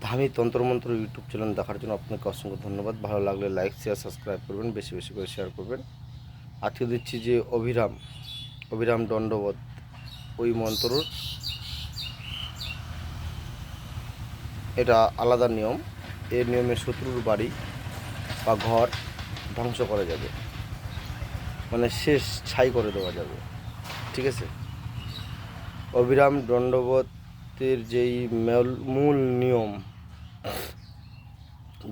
ধামি তন্ত্রমন্ত্র YouTube channel দেখার জন্য আপনাকে অসংখ্য ধন্যবাদ। ভালো লাগলে লাইক শেয়ার সাবস্ক্রাইব করবেন, বেশি বেশি করে শেয়ার করবেন। আজকে দিচ্ছি যে অভিরাম দণ্ডবত, ওই মন্ত্রর এটা আলাদা নিয়ম। এর নিয়মে শত্রুর বাড়ি বা ঘর ধ্বংস করা যাবে, মানে শেষ ছাই করে দেওয়া যাবে। ঠিক আছে, অভিরাম দণ্ডবতের যেই মূল নিয়ম,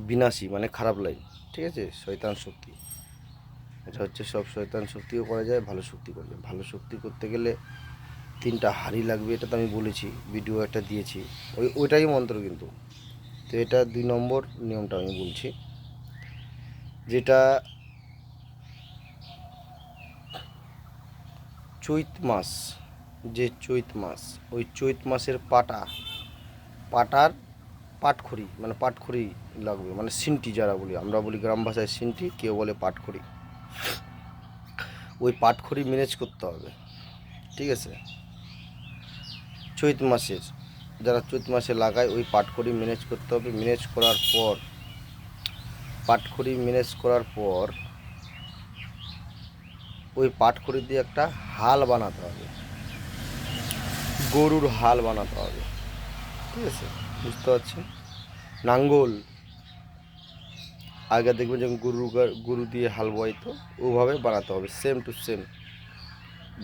বিনাশী মানে খারাপ লাইন। ঠিক আছে, শয়তান শক্তি, এটা হচ্ছে সব শয়তান শক্তিও করা যায়, ভালো শক্তি করা যায়। ভালো শক্তি করতে গেলে 3টা হাঁড়ি লাগবে, এটা তো আমি বলেছি, ভিডিও একটা দিয়েছি, ওইটাই মন্ত্র কিন্তু। তো এটা 2 নম্বর নিয়মটা আমি বলছি, যেটা চৈত মাস, যে চৈত মাস, ওই চৈত মাসের পাটার পাটখড়ি, মানে পাটখড়ি লাগবে, মানে সিন্টি যারা বলি, আমরা বলি গ্রাম ভাষায় সিন্টি, কেউ বলে পাটখড়ি। ওই পাটখড়ি ম্যানেজ করতে হবে। ঠিক আছে, চৈত মাসের যারা চৈত মাসে লাগায় ওই পাটখড়ি ম্যানেজ করতে হবে। ম্যানেজ করার পর ওই পাটখড়ি দিয়ে একটা হাল বানাতে হবে, গরুর হাল বানাতে হবে। ঠিক আছে, বুঝতে পারছেন? নাঙ্গল আগে দেখবেন যখন গরু দিয়ে হাল বইতো, ওভাবে বানাতে হবে, সেম টু সেম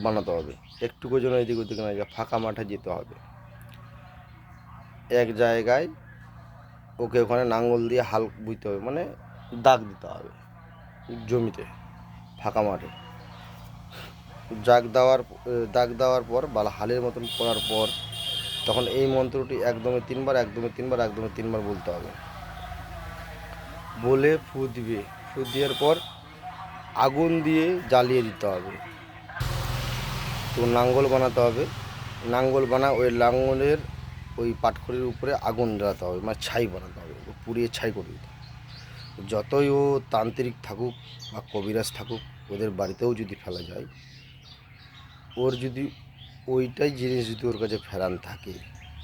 বানাতে হবে। একটুকু যেন এদিক ওদিকে না যায়, ফাঁকা মাঠে যেতে হবে। এক জায়গায় ওকে ওখানে নাঙ্গল দিয়ে হাল বুঝতে হবে, মানে দাগ দিতে হবে জমিতে, ফাঁকা মাঠে। দাগ দেওয়ার পর বা হালের মতন করার পর তখন এই মন্ত্রটি একদমে 3বার বলতে হবে। বলে ফু দিবে, ফু দেওয়ার পর আগুন দিয়ে জ্বালিয়ে দিতে হবে। তো নাঙ্গল বানাতে হবে, ওই লাঙ্গলের ওই পাটখড়ির উপরে আগুন জ্বালাতে হবে, মানে ছাই বানাতে হবে, পুড়িয়ে ছাই করে দিতে হবে। যতই ও তান্ত্রিক থাকুক বা কবিরাজ থাকুক, ওদের বাড়িতেও যদি ফেলা যায়, ওর যদি ওইটাই জিনিস যদি ওর কাছে ফেরান থাকে,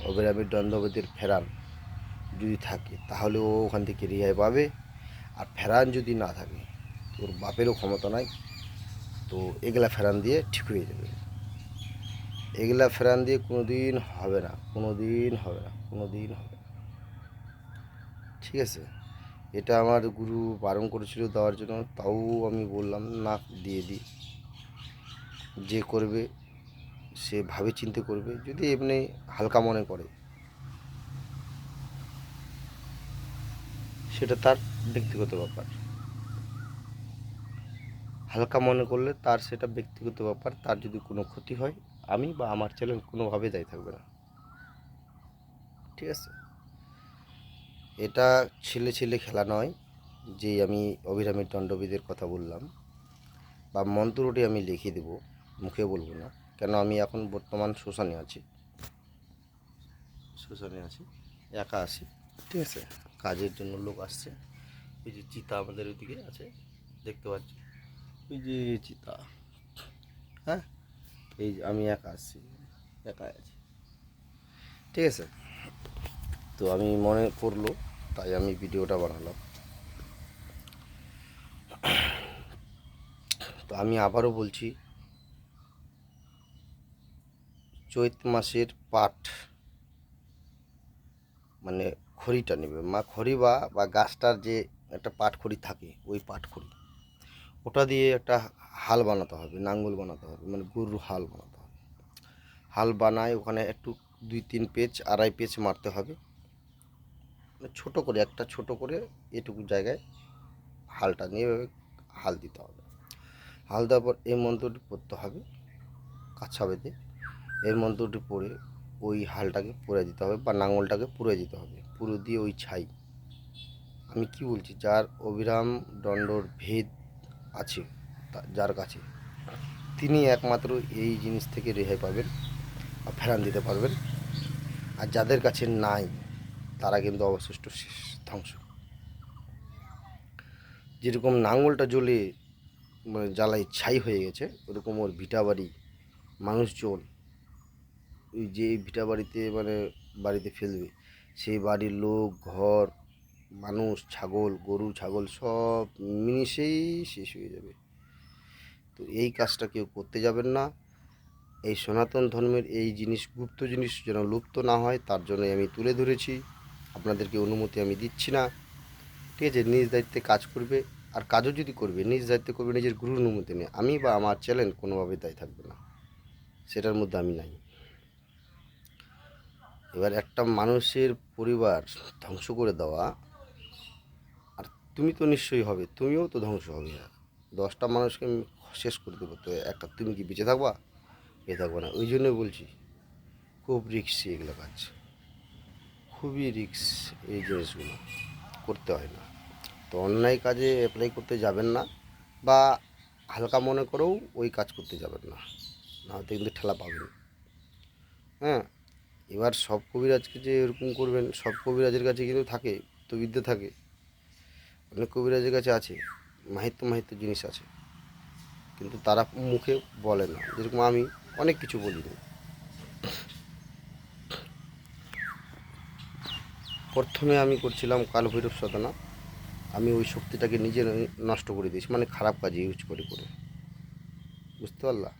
অবিরামের দণ্ডবতের ফেরান যদি থাকে, তাহলে ও ওখান থেকে রেহাই পাবে। আর ফেরান যদি না থাকে, ওর বাপেরও ক্ষমতা নাই, তো এগুলা ফেরান দিয়ে ঠিক হয়ে যাবে। এগুলা ফেরান দিয়ে কোনো দিন হবে না, ঠিক আছে? এটা আমার গুরু বারণ করেছিল দেওয়ার জন্য, তাও আমি বললাম না, দিয়ে দিই। যে করবে সে ভাবে চিন্তে করবে, যদি এমনি হালকা মনে করে সেটা তার ব্যক্তিগত ব্যাপার। হালকা মনে করলে তার সেটা ব্যক্তিগত ব্যাপার, তার যদি কোনো ক্ষতি হয়, আমি বা আমার চ্যানেল কোনোভাবে দায়ী থাকবে না। ঠিক আছে, এটা ছেলে খেলা নয়। যেই আমি অভিরামের দণ্ডবিদের কথা বললাম বা মন্ত্রটি আমি লিখে দেব, মুখে বলবো না, কেন আমি এখন বর্তমান শ্মশানে আছি, একা আছি। ঠিক আছে, কাজের জন্য লোক আসছে। ওই যে চিতা আমাদের ওইদিকে আছে, দেখতে পাচ্ছি, ওই যে চিতা। হ্যাঁ, এই যে আমি একাই আছি। ঠিক আছে, তো আমি মনে পড়লো, তাই আমি ভিডিওটা বানালাম। তো আমি আবারও বলছি, চৈত মাসের মানে খড়িটা নেবে, খড়ি বা গাছটার যে একটা খড়ি থাকে, ওই খড়ি, ওটা দিয়ে একটা হাল বানাতে হবে, নাঙ্গল বানাতে হবে, মানে গরুর হাল বানাতে হবে। হাল বানায় ওখানে একটু 2-3 পেচ, 2.5 পেচ মারতে হবে, মানে ছোট করে এটুকু জায়গায় হালটা নিয়ে হাল দিতে হবে। হাল দেওয়ার পর এই মন্ত্রটি পড়তে হবে কাছা বেঁধে। এর মন্ত্রটি পড়ে ওই হালটাকে পুড়ে দিতে হবে বা নাঙলটাকে পুড়ে দিতে হবে, পুরো দিয়ে ওই ছাই। আমি কি বলছি, যার অবিরাম দণ্ডর ভেদ আছে, যার কাছে, তিনি একমাত্র এই জিনিস থেকে রেহাই পাবেন বা ফেরান দিতে পারবেন। আর যাদের কাছে নাই, তারা কিন্তু অবশিষ্ট শেষ, ধ্বংস। যেরকম নাঙলটা জ্বলে মানে জ্বালাই ছাই হয়ে গেছে, ওরকম ওর ভিটা বাড়ি, মানুষজন, ওই যে ভিটা বাড়িতে মানে বাড়িতে ফেলবে, সেই বাড়ির লোক, ঘর, মানুষ, ছাগল, গরু, ছাগল সব মিশেই শেষ হয়ে যাবে। তো এই কাজটা কেউ করতে যাবেন না। এই সনাতন ধর্মের এই জিনিস, গুপ্ত জিনিস যেন লুপ্ত না হয়, তার জন্য আমি তুলে ধরেছি। আপনাদেরকে অনুমতি আমি দিচ্ছি না। ঠিক আছে, নিজ দায়িত্বে কাজ করবে। আর কাজও যদি করবে, নিজ দায়িত্বে করবে, নিজের গুরুর অনুমতি নেই। আমি বা আমার চ্যানেল কোনোভাবে দায়ী থাকবে না, সেটার মধ্যে আমি নাই। এবার একটা মানুষের পরিবার ধ্বংস করে দেওয়া, আর তুমি তো নিশ্চয়ই হবে, তুমিও তো ধ্বংস হবে। 10টা মানুষকে আমি শেষ করে দেবো, তো একটা তুমি কি বেঁচে থাকবা? বেঁচে থাকবে না। ওই জন্য বলছি, খুব রিস্কি এগুলো কাজ, খুবই রিস্ক। এই জিনিসগুলো করতে হয় না। তো অন্যায় কাজে অ্যাপ্লাই করতে যাবেন না, বা হালকা মনে করেও ওই কাজ করতে যাবেন না, নাহলে কিন্তু ঠেলা পাবেন। হ্যাঁ, এবার সব কবিরাজকে যে এরকম করবেন, সব কবিরাজের কাছে কিন্তু থাকে তো বিদ্যা থাকে, অনেক কবিরাজের কাছে আছে, মাহিত্য মাহিত্য জিনিস আছে, কিন্তু তারা মুখে বলে না। যেরকম আমি অনেক কিছু বলি না। প্রথমে আমি করছিলাম কালভৈরব সাধনা, আমি ওই শক্তিটাকে নিজে নষ্ট করে দিয়েছি, মানে খারাপ কাজে ইউজ করে করে, বুঝতে পারলা?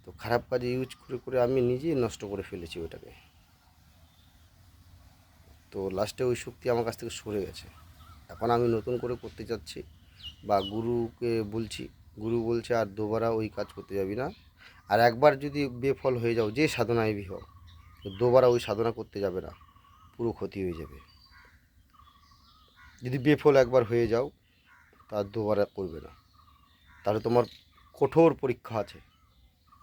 তো খারাপ কাজে ইউজ করে করে আমি নিজেই নষ্ট করে ফেলেছি ওইটাকে। তো লাস্টে ওই শক্তি আমার কাছ থেকে সরে গেছে। এখন আমি নতুন করে করতে চাচ্ছি, বা গুরুকে বলছি, গুরু বলছে আর দুবারা ওই কাজ করতে যাবি না। আর একবার যদি বেফল হয়ে যাও, যে সাধনায় বি হও, তো দুবারা ওই সাধনা করতে যাবে না, পুরো ক্ষতি হয়ে যাবে। যদি বেফল একবার হয়ে যাও, তার দুবারা করবে না, তাহলে তোমার কঠোর পরীক্ষা আছে,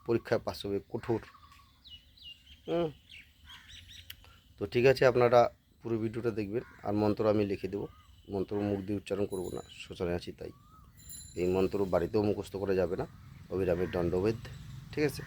পরীক্ষায় পাস হবে কঠোর। হুম। তো ঠিক আছে, আপনারা পুরো ভিডিওটা দেখবেন। আর মন্ত্র আমি লিখে দেবো, মন্ত্র মুখ দিয়ে উচ্চারণ করবো না, শ্মশানে আছি তাই। এই মন্ত্র বাড়িতেও মুখস্থ করা যাবে না, অবিরামের দণ্ডভেদ। ঠিক আছে।